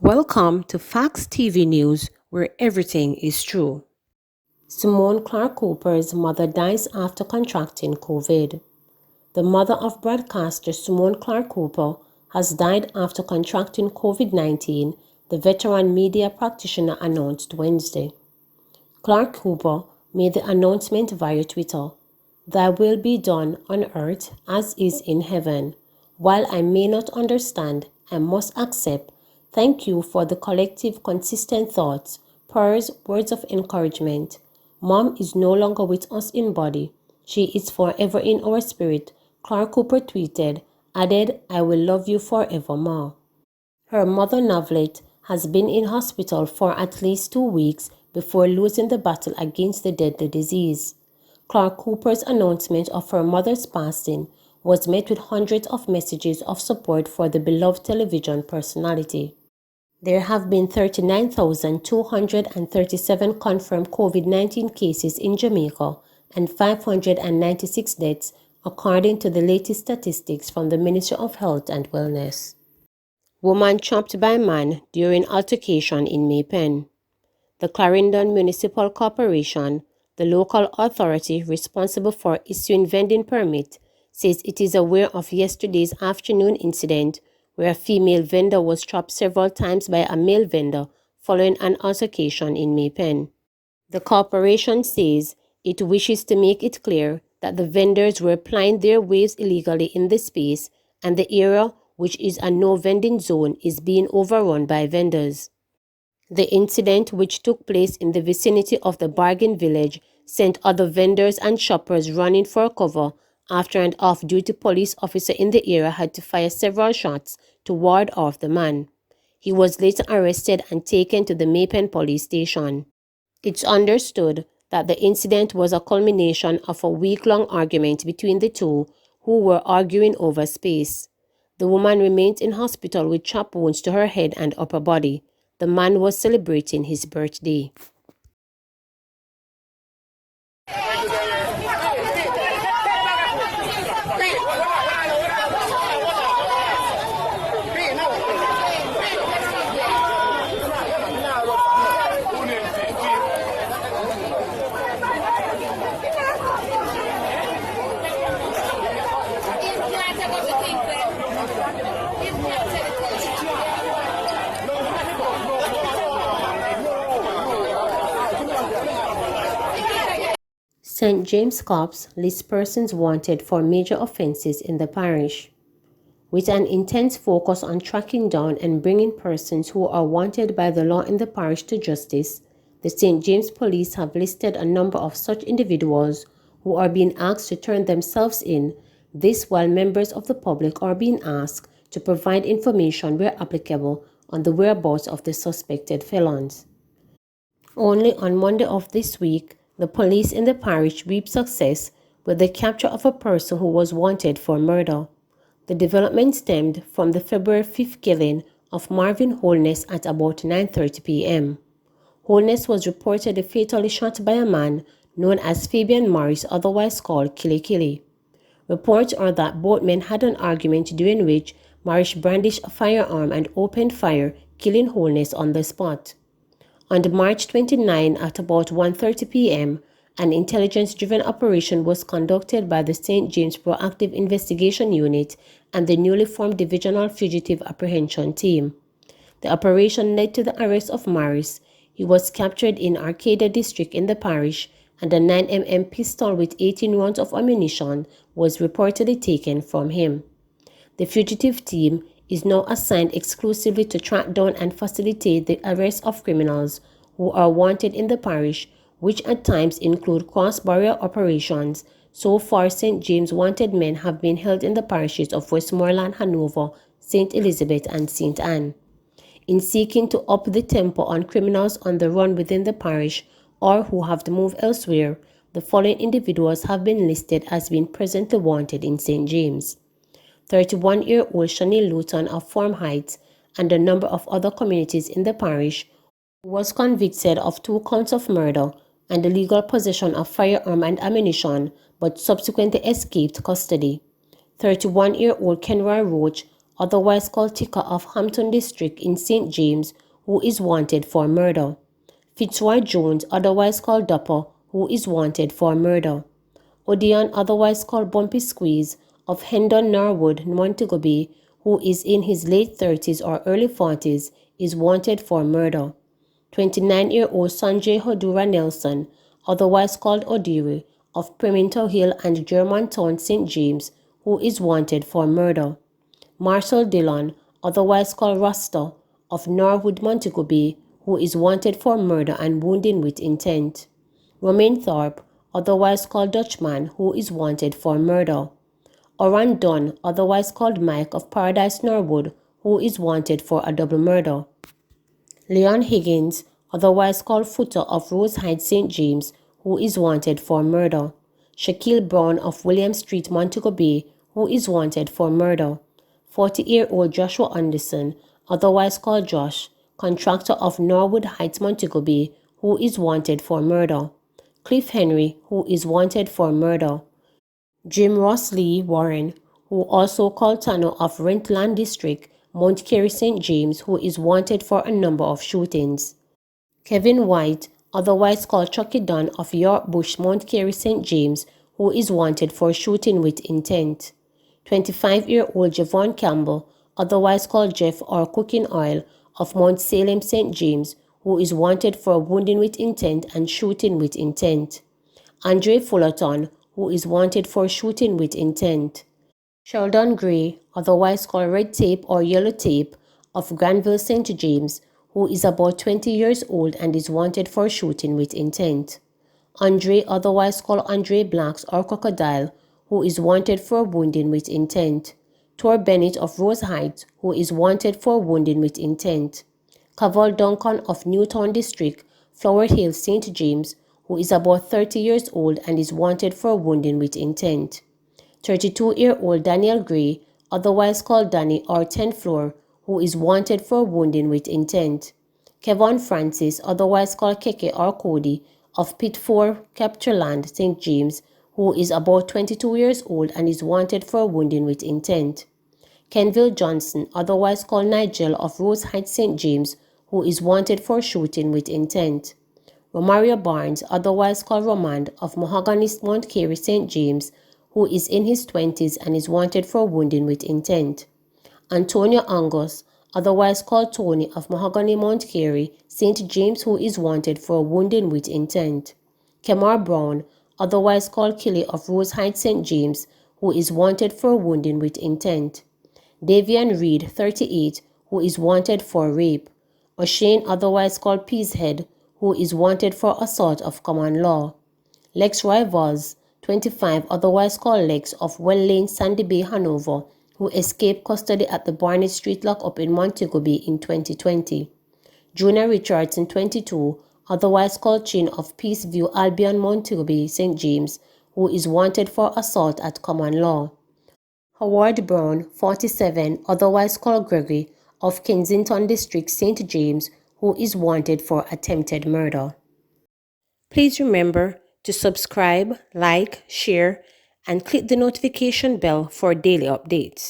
Welcome to Facts TV News, where everything is true. Simone Clarke Cooper's mother dies after contracting COVID. The mother of broadcaster Simone Clarke Cooper has died after contracting COVID-19, the veteran media practitioner announced Wednesday. Clarke Cooper made the announcement via Twitter. "Thy will be done on earth as is in heaven. While I may not understand, I must accept. Thank you for the collective consistent thoughts, prayers, words of encouragement. Mom is no longer with us in body. She is forever in our spirit," Clarke Cooper tweeted, added, "I will love you forevermore." Her mother, Novelet, has been in hospital for at least 2 weeks before losing the battle against the deadly disease. Clarke Cooper's announcement of her mother's passing was met with hundreds of messages of support for the beloved television personality. There have been 39,237 confirmed COVID-19 cases in Jamaica and 596 deaths, according to the latest statistics from the Ministry of Health and Wellness. Woman chopped by man during altercation in Maypen. The Clarendon Municipal Corporation, the local authority responsible for issuing vending permit, says it is aware of yesterday's afternoon incident where a female vendor was chopped several times by a male vendor following an altercation in Maypen. The corporation says it wishes to make it clear that the vendors were plying their wares illegally in the space and the area, which is a no vending zone, is being overrun by vendors. The incident, which took place in the vicinity of the Bargain Village, sent other vendors and shoppers running for cover after an off-duty police officer in the area had to fire several shots to ward off the man. He was later arrested and taken to the Maypen police station. It's understood that the incident was a culmination of a week-long argument between the two, who were arguing over space. The woman remains in hospital with chop wounds to her head and upper body. The man was celebrating his birthday. St. James Cops lists persons wanted for major offences in the parish. With an intense focus on tracking down and bringing persons who are wanted by the law in the parish to justice, the St. James Police have listed a number of such individuals who are being asked to turn themselves in, this while members of the public are being asked to provide information where applicable on the whereabouts of the suspected felons. Only on Monday of this week, the police in the parish reaped success with the capture of a person who was wanted for murder. The development stemmed from the February 5th killing of Marvin Holness at about 9:30 p.m. Holness was reportedly fatally shot by a man known as Fabian Morris, otherwise called Killy Killy. Reports are that both men had an argument during which Morris brandished a firearm and opened fire, killing Holness on the spot. On March 29 at about 1:30 p.m., an intelligence-driven operation was conducted by the St. James Proactive Investigation Unit and the newly formed Divisional Fugitive Apprehension Team. The operation led to the arrest of Morris. He was captured in Arcadia District in the parish, and a 9mm pistol with 18 rounds of ammunition was reportedly taken from him. The fugitive team is now assigned exclusively to track down and facilitate the arrest of criminals who are wanted in the parish, which at times include cross-barrier operations. So far, St. James wanted men have been held in the parishes of Westmoreland, Hanover, St. Elizabeth, and St. Anne. In seeking to up the tempo on criminals on the run within the parish or who have to move elsewhere, the following individuals have been listed as being presently wanted in St. James: 31-year-old Shanice Luton of Form Heights and a number of other communities in the parish, who was convicted of 2 counts of murder and illegal possession of firearm and ammunition, but subsequently escaped custody. 31-year-old Kenroy Roach otherwise called Ticker of Hampton District in St. James, who is wanted for murder. Fitzroy Jones, otherwise called Dupper, who is wanted for murder. Odion, otherwise called Bumpy Squeeze, of Hendon Norwood, Montego Bay, who is in his late 30s or early 40s, is wanted for murder. 29-year-old Sanjay Hodura Nelson, otherwise called Odiri, of Pimento Hill and Germantown, St. James, who is wanted for murder. Marcel Dillon, otherwise called Rasta, of Norwood, Montego Bay, who is wanted for murder and wounding with intent. Romaine Thorpe, otherwise called Dutchman, who is wanted for murder. Oran Dunn, otherwise called Mike, of Paradise Norwood, who is wanted for a double murder. Leon Higgins, otherwise called Footer, of Rose Heights, St. James, who is wanted for murder. Shaquille Brown, of William Street, Montego Bay, who is wanted for murder. 40-year-old Joshua Anderson, otherwise called Josh, contractor of Norwood Heights, Montego Bay, who is wanted for murder. Cliff Henry, who is wanted for murder. Jim Ross Lee Warren, who also called Tano, of Rentland District, Mount Carey, St. James, who is wanted for a number of shootings. Kevin White, otherwise called Chucky Dunn, of York Bush, Mount Carey, St. James, who is wanted for shooting with intent. 25-year-old Javon Campbell, otherwise called Jeff or Cooking Oil, of Mount Salem, St. James, who is wanted for wounding with intent and shooting with intent. Andre Fullerton, who is wanted for shooting with intent. Sheldon Gray, otherwise called Red Tape or Yellow Tape, of Granville, St. James, who is about 20 years old and is wanted for shooting with intent. Andre, otherwise called Andre Blacks or Crocodile, who is wanted for wounding with intent. Tor Bennett of Rose Heights, who is wanted for wounding with intent. Caval Duncan of Newtown District, Flower Hill, St. James, who is about 30 years old and is wanted for wounding with intent. 32-year-old Daniel Gray, otherwise called Danny or 10th Floor, who is wanted for wounding with intent. Kevon Francis, otherwise called Keke or Cody, of Pit 4, Captureland, St. James, who is about 22 years old and is wanted for wounding with intent. Kenville Johnson, otherwise called Nigel, of Rose Heights, St. James, who is wanted for shooting with intent. Romario Barnes, otherwise called Romand, of Mahogany, Mount Carey, St. James, who is in his 20s and is wanted for wounding with intent. Antonio Angus, otherwise called Tony, of Mahogany, Mount Carey, St. James, who is wanted for wounding with intent. Kemar Brown, otherwise called Killy, of Rose Heights, St. James, who is wanted for wounding with intent. Davian Reed, 38, who is wanted for rape. O'Shane, otherwise called Peacehead, who is wanted for assault of common law. Lex Roy Voz, 25, otherwise called Lex, of Well Lane, Sandy Bay, Hanover, who escaped custody at the Barnett Street lockup in Montego Bay in 2020. Junior Richardson, 22, otherwise called Chin, of Peaceview, Albion, Montego Bay, St. James, who is wanted for assault at common law. Howard Brown, 47, otherwise called Gregory, of Kensington District, St. James, who is wanted for attempted murder. Please remember to subscribe, like, share, and click the notification bell for daily updates.